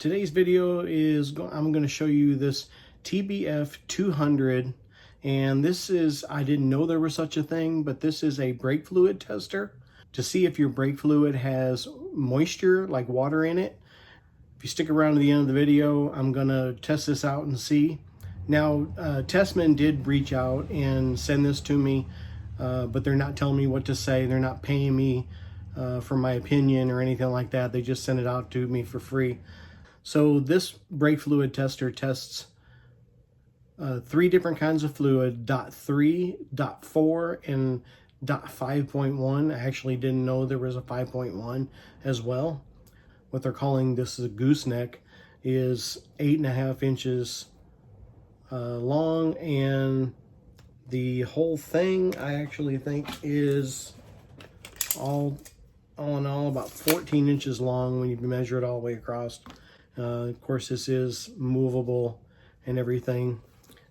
Today's video is I'm going to show you this TBF-200, and this is, I didn't know there was such a thing, but this is a brake fluid tester to see if your brake fluid has moisture like water in it. If you stick around to the end of the video, I'm going to test this out and see. Now, TESMEN did reach out and send this to me, but they're not telling me what to say. They're not paying me for my opinion or anything like that. They just sent it out to me for free. So this brake fluid tester tests 3 different kinds of fluid, .3, .4, and .5.1. I actually didn't know there was a 5.1 as well. What they're calling this is a gooseneck is 8.5 inches long, and the whole thing I actually think is all in all about 14 inches long when you measure it all the way across. Of course, this is movable and everything.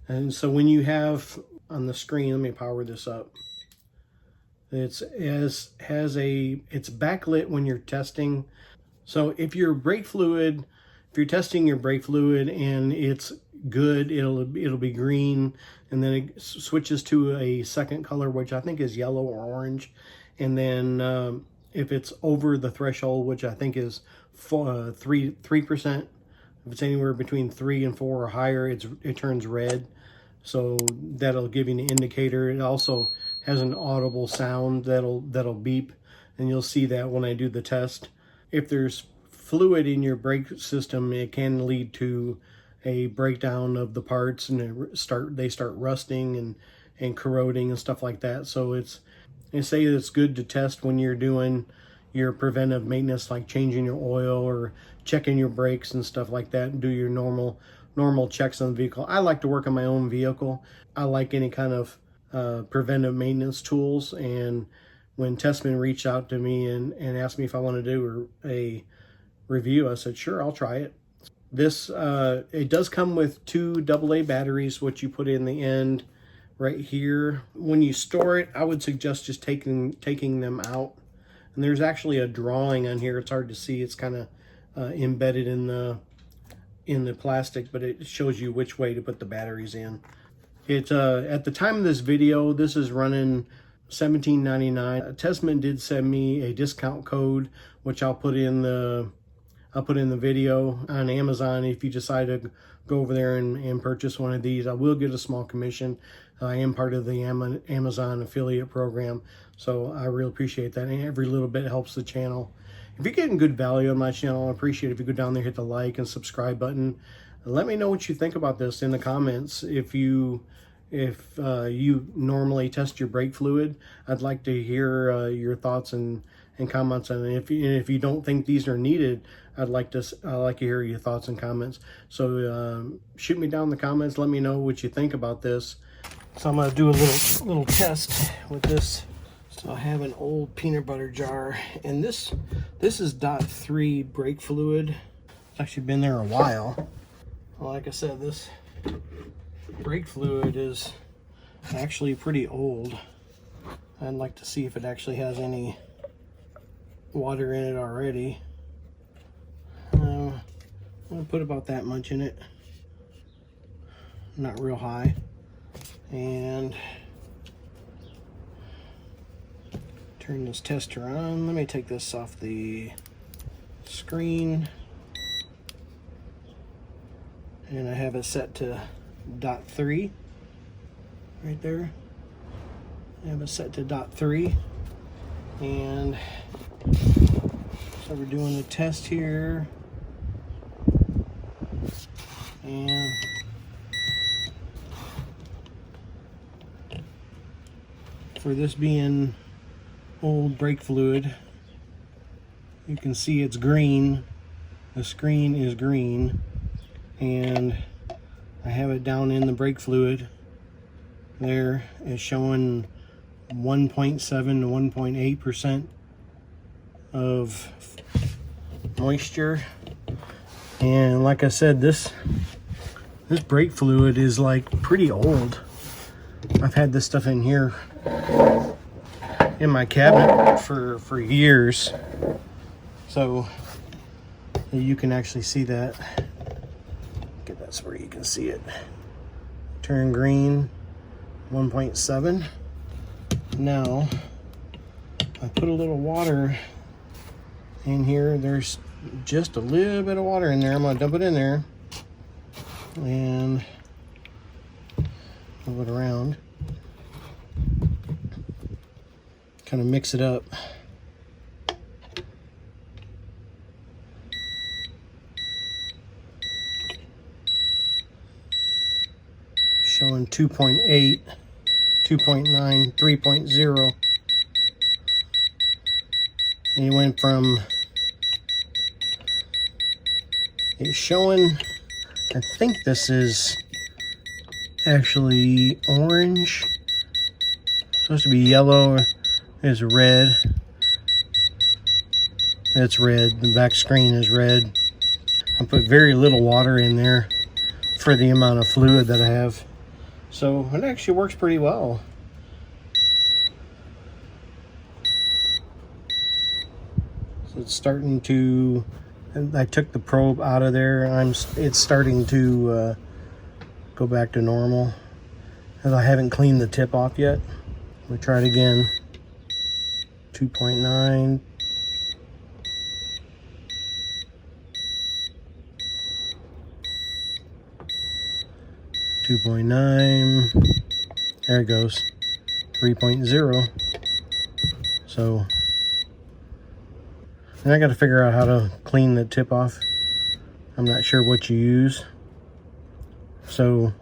And so when you have on the screen, let me power this up. It's backlit when you're testing. So if you're testing your brake fluid and it's good, it'll be green, and then it switches to a second color, which I think is yellow or orange. And then if it's over the threshold, which I think is 3%, if it's anywhere between 3 and 4 or higher, it turns red. So that'll give you an indicator. It also has an audible sound that'll beep, and you'll see that when I do the test. If there's fluid in your brake system, it can lead to a breakdown of the parts, and they start rusting and corroding and stuff like that. So they say it's good to test when you're doing your preventive maintenance, like changing your oil or checking your brakes and stuff like that, and do your normal checks on the vehicle. I like to work on my own vehicle. I like any kind of preventive maintenance tools, and when TESMEN reached out to me and asked me if I want to do a review, I said, sure, I'll try it. This, it does come with 2 AA batteries, which you put in the end right here. When you store it, I would suggest just taking them out. And there's actually a drawing on here. It's hard to see. It's kind of embedded in the plastic, but it shows you which way to put the batteries in. It at the time of this video, this is running $17.99. TESMEN did send me a discount code, which I'll put in the video on Amazon. If you decide to go over there and purchase one of these, I will get a small commission. I am part of the Amazon affiliate program, so I really appreciate that. And every little bit helps the channel. If you're getting good value on my channel, I appreciate it if you go down there, hit the like and subscribe button. Let me know what you think about this in the comments. If you normally test your brake fluid, I'd like to hear your thoughts and comments on it. If you don't think these are needed, I'd like to hear your thoughts and comments. So shoot me down in the comments. Let me know what you think about this. So I'm gonna do a little test with this. So I have an old peanut butter jar, and this is .3 brake fluid. It's actually been there a while. Like I said, this brake fluid is actually pretty old. I'd like to see if it actually has any water in it already. I'm gonna put about that much in it, not real high, and turn this tester on. Let me take this off the screen, and I have it set to .3 right there. I have it set to .3, and so we're doing the test here, and for this being old brake fluid, you can see it's green. The screen is green, and I have it down in the brake fluid. There is showing 1.7 to 1.8% of moisture. And like I said, this brake fluid is like pretty old. I've had this stuff in here in my cabinet for years. So You can actually see that. Okay, that's where you can see it. Turn green, 1.7. Now, I put a little water in here. There's just a little bit of water in there. I'm gonna dump it in there and move it around. Kind of mix it up. Showing 2.8, 2.9, 3.0. And you went from, it's showing, I think this is actually orange. It's supposed to be yellow, is red. It's red, the back screen is red. I put very little water in there for the amount of fluid that I have. So it actually works pretty well. So it's starting to, I took the probe out of there. It's starting to go back to normal. As I haven't cleaned the tip off yet. We try it again. 2.9. 2.9. There it goes. 3.0. So, and I got to figure out how to clean the tip off. I'm not sure what you use. So,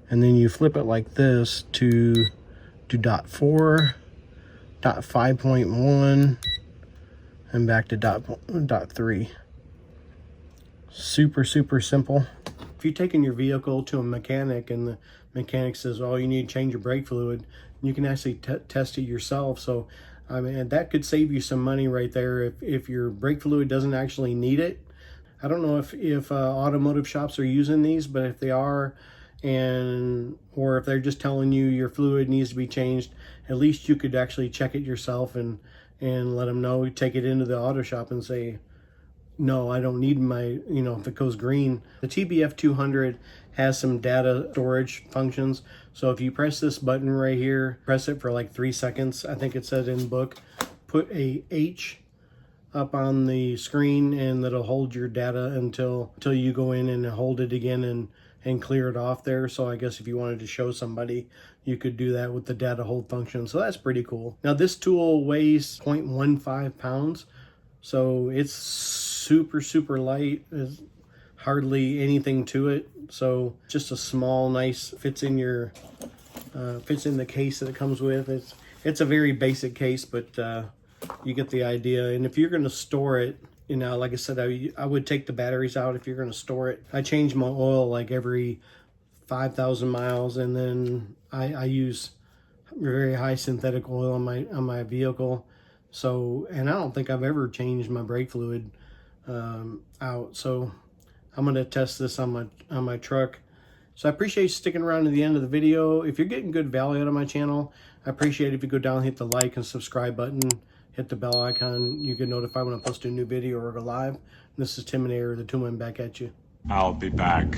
and then you flip it like this to dot 4, dot 5.1, and back to dot 3. Super simple. If you're taking your vehicle to a mechanic and the mechanic says, oh, you need to change your brake fluid, you can actually test it yourself. So, I mean, that could save you some money right there if your brake fluid doesn't actually need it. I don't know if automotive shops are using these, but if they are, or if they're just telling you your fluid needs to be changed, at least you could actually check it yourself and let them know. Take it into the auto shop and say, no, I don't need my, if it goes green. The TBF-200 has some data storage functions. So if you press this button right here, press it for like 3 seconds, I think it said in the book, put a H up on the screen and that'll hold your data until you go in and hold it again and clear it off there. So I guess if you wanted to show somebody, you could do that with the data hold function. So that's pretty cool. Now this tool weighs 0.15 pounds. So it's super light. There's hardly anything to it. So just a small, nice, fits in the case that it comes with. It's a very basic case, but you get the idea. And if you're going to store it, like I said, I would take the batteries out if you're going to store it. I change my oil like every 5,000 miles, and then I use very high synthetic oil on my vehicle. So, and I don't think I've ever changed my brake fluid out. So I'm going to test this on my truck. So I appreciate you sticking around to the end of the video. If you're getting good value out of my channel, I appreciate it if you go down and hit the like and subscribe button, hit the bell icon. You get notified when I post a new video or go live. And this is Tim and Air, the two men back at you. I'll be back.